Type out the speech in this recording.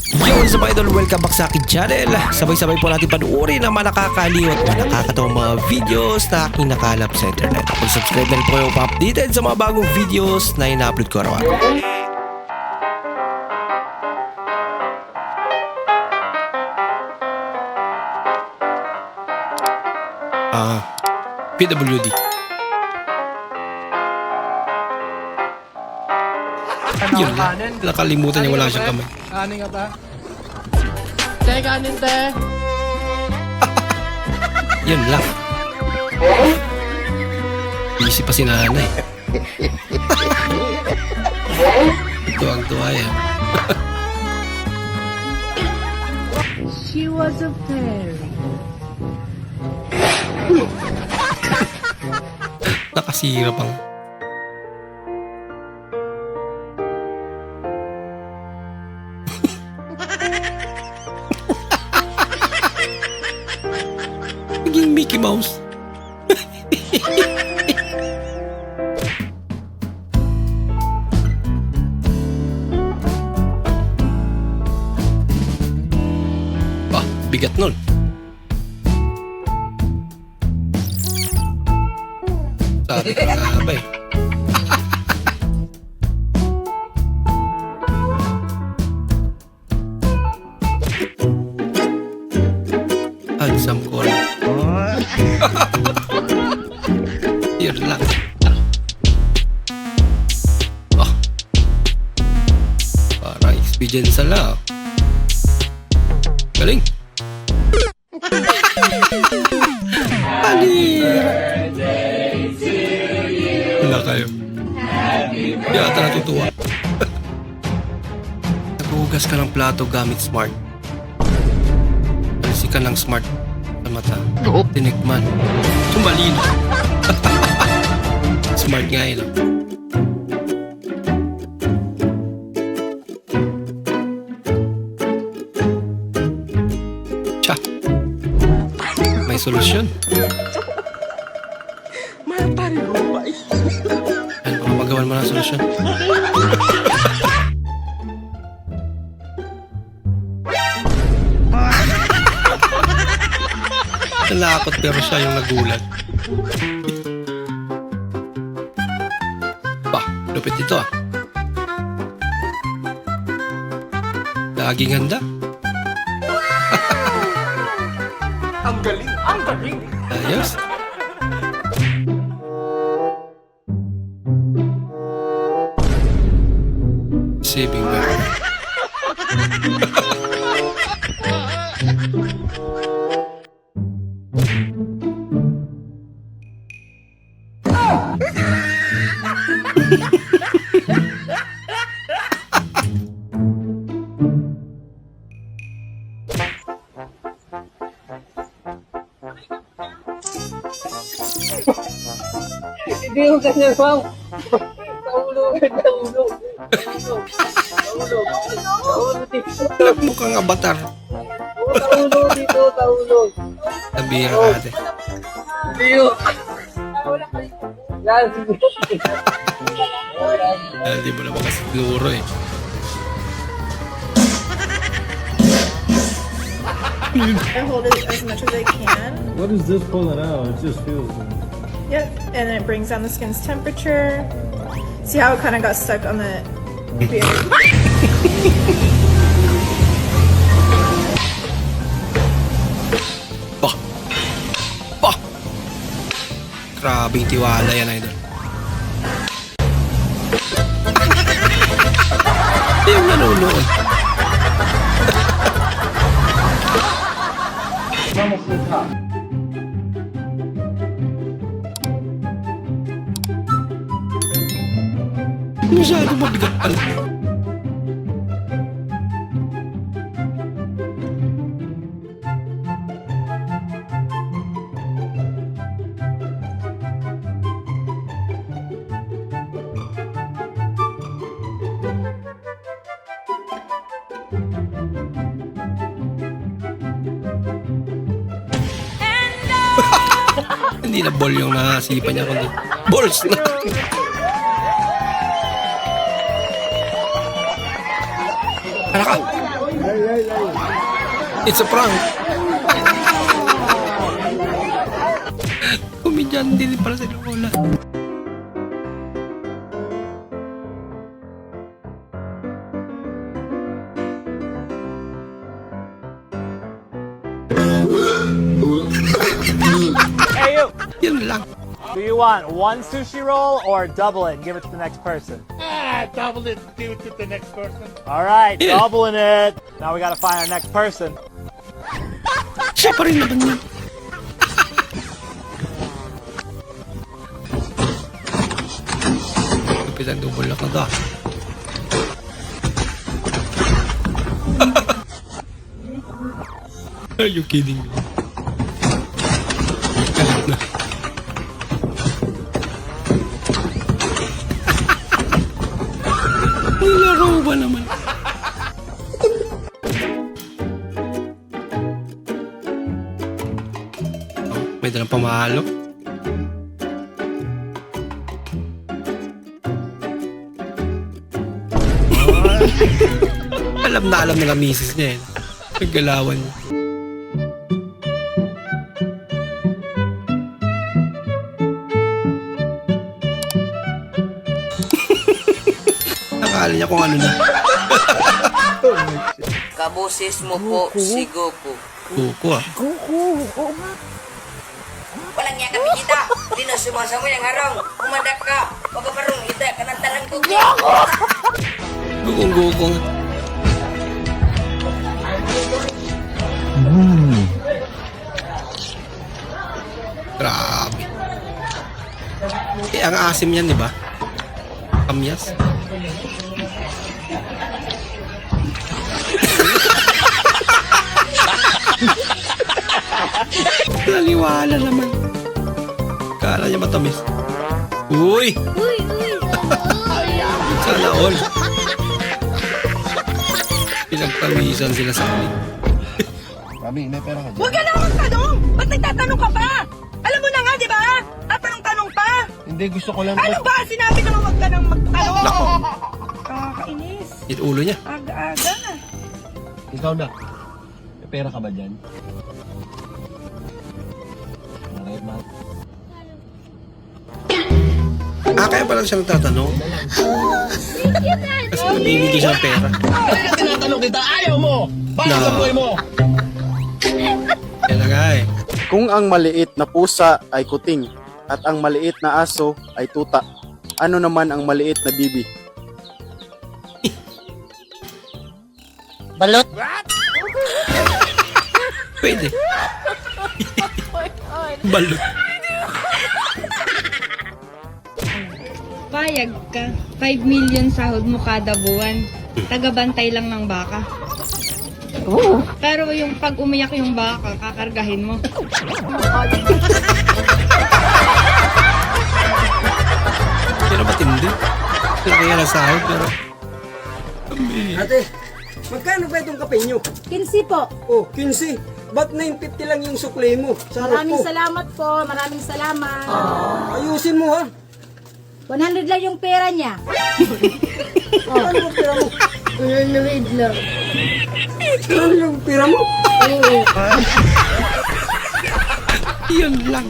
Yo, what's up idol? Welcome back sa akin channel. Sabay-sabay po natin panuorin ang mga nakakaliw at mga nakakatawang mga videos na aking nakalap sa internet. Kung subscribe na rin po kayo pa-updated sa mga bagong videos na ina-upload ko araw-araw. PWD. Yun lang. Nakalimutan niya wala siyang kamay. Kanin ka ba? Te, kanin te. Yun lang. Busy pa si nanay. Tuwang-tuwa yan. She was a fairy. Nakasira pang. Naging Mickey Mouse. Bigat nun. Sabi ka nga ba eh. Handsome call. Yun lang. Parang experience lang. Galing. Wala kayo. Di ata natutuwa. Naghuhugas ka ng plato gamit smart. Alisi ka ng smart sa mata. Tinikman. Tumalino. Smart nga yun. Tsa. May solusyon. Ano baka magawan mo ng solusyon? Nalakot pero siya yung nagulat. Lupit ito ah. Laging handa. Ang galing, ang galing. Ayos. Saving memory. Hindi yung ganyan, ma'am. Nahulog. Nahulog dito. Mukhang avatar. Nahulog dito, nahulog. Nabira ka natin. Hindi yun. Yan, sige. Hindi mo naman kasi siguro eh. I hold it as much as I can. What is this pulling out? It just feels. Yep, and then it brings down the skin's temperature. See how it kind of got stuck on the beard? Grabing tiwala yan, idol. Yung nanonood. Masyado mabigat pala. Hindi na ball yung nakasipa niya, kundi balls na. Ano ka? It's a prank. Komedyan din para sa Lola. Hey you! Yun lang. Do you want one sushi roll or double it and give it to the next person? Double it, give it to the next person. Alright, Yeah. doubling it. Now we gotta find our next person. Siya pa rin naman yun. Kapitan double na kada. Are you kidding me? Galit na. Nilaro ba naman? May dalang pamahalo. Alam na nila misis niya eh. Naggalawan niya. Nakala niya kung ano na. Kabusis mo po si Goku. Kuko ah. Walang niya kami kita. Di na sumasama yung harong. Kumandak ka. Pagkaparong ita. Kanantalang Goku. Gugong-gugong. Grabe. Eh, ang asim yan, di ba? Kamyas. Naniwala naman. Kala niya matamis. Uy! Sana all. Pinagpawisan sila sa amin. Huwag ka na magtanong! Ba't nagtatanong ka pa? Alam mo na nga, di ba? Tatanong-tanong pa! Hindi, gusto ko lang. Ano ba? Sinabi naman huwag ka nang magtanong! Nako. Kakainis. Yung ulo niya. Aga-aga na. Ikaw na. May pera ka ba dyan? Alright, man. Kaya pala siya nagtatanong. Kasi nabibigay siya ng pera. Tinatanong kita, ayaw mo! Bakit No. sa buhay mo? Kaya na nga eh. Kung ang maliit na pusa ay kuting at ang maliit na aso ay tuta, ano naman ang maliit na bibi? Balot. Pwede. Balot. Payag ka. 5 million sahod mo kada buwan. Tagabantay lang ng baka. Pero yung pag umiyak yung baka, kakargahin mo. Pero matindi. Kaya na sahod pero... Ate, magkano ba itong kape nyo? 15 po. Oh, 15. Ba't 950 lang yung sukli mo? Sarap po. Salamat po. Maraming salamat. Ayusin mo ha. 100 lang yung pera niya. Ano yung pera mo? 100 lang. Ano yung pera mo? Yun lang.